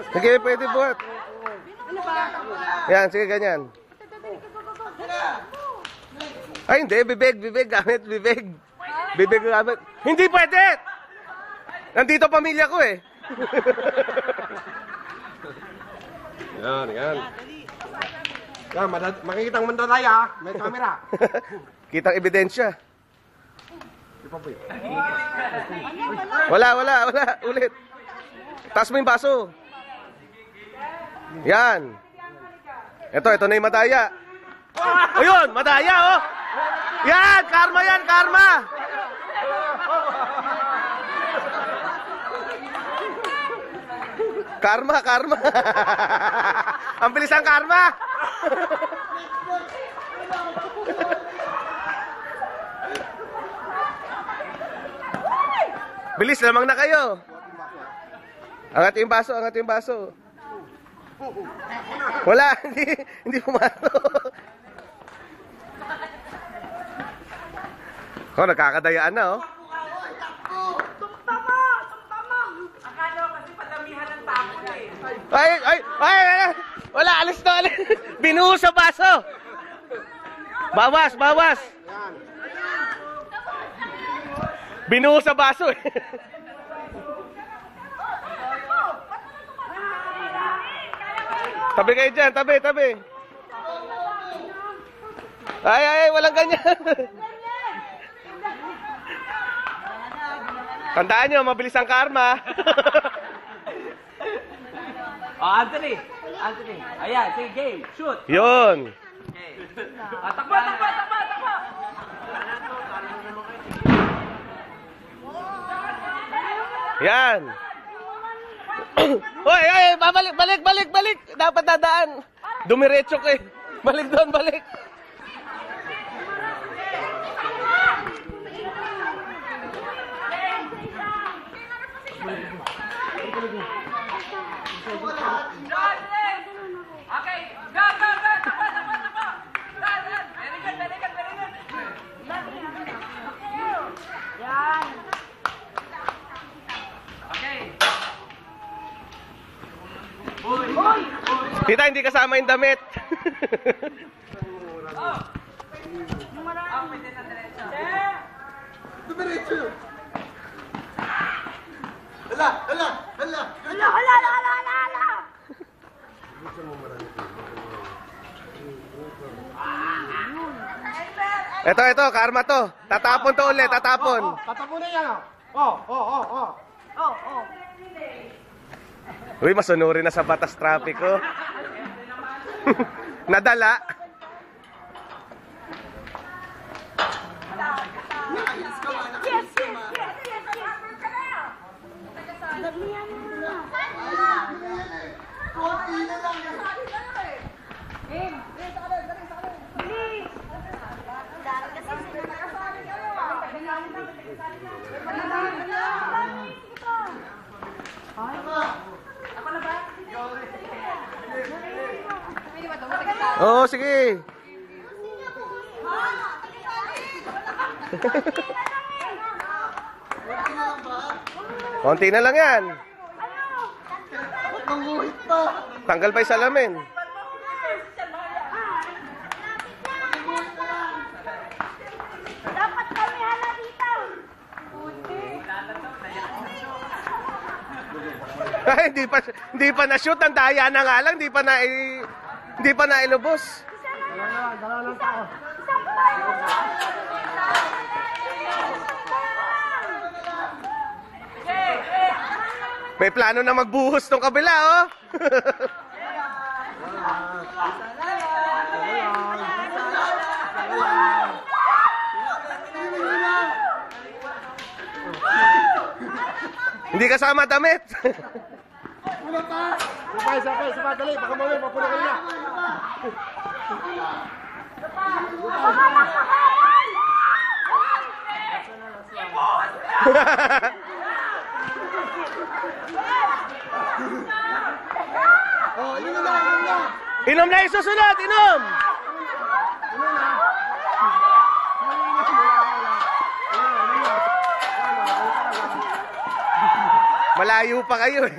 Sige, pwede buhat. Yan, sige, ganyan. Ay, hindi. Bibig gamit. Bibig gamit. Hindi pwede! Nandito pamilya ko eh. Yan. Yan, makikitang mandalaya. May camera. Kitang ebidensya. Wala. Ulit. Taas mo yung baso. Yan. Ito na yung madaya. Ayun, madaya oh. Yan, karma yan, karma. Karma. Ang bilis ang karma. Bilis lamang na kayo. Angat yung baso. Wala, hindi pumasok. Oh, nagkakadayaan na oh. Tumtama! Akala ko kasi padamihan ng tapo eh. Ay! Wala, alis na. Binuhos sa baso. Bawas. Binuhos sa baso eh. Tabi kayo dyan, tabi. Ay, walang ganyan. Tandaan nyo, mabilis ang karma. Anthony. Ayan, sige, game. Shoot. Yun. Okay. Takbo. Yan. Hoy, balik. Dapat dadaan. Dumiretso ka eh. Balik doon. Okay, go. Takbo. Very good. Yan. Okay. Tita, hindi kasama yung damit. Pwede na diretso. Dumiretso. Hala. Ito, karma to. Tatapon to ulit, tatapon. Tatapon na yan oh. Uy, masunurin na sa batas trapiko. Nadala. Oo, sige. Konti na lang yan. Tanggal pa yung salamin. Dapat kami hala dito. Ay, hindi pa na-shoot. Ang daya na nga lang. Hindi pa nailubos. May plano na magbuhos tong kabila, oh. Hindi kasama damit. Wala pa. Sabay, dali. Baka mawin, mapuno ka na. Baka Oh, inom na, inom na. Inom na yung susunod, inom! Inom na. Malayo pa kayo eh.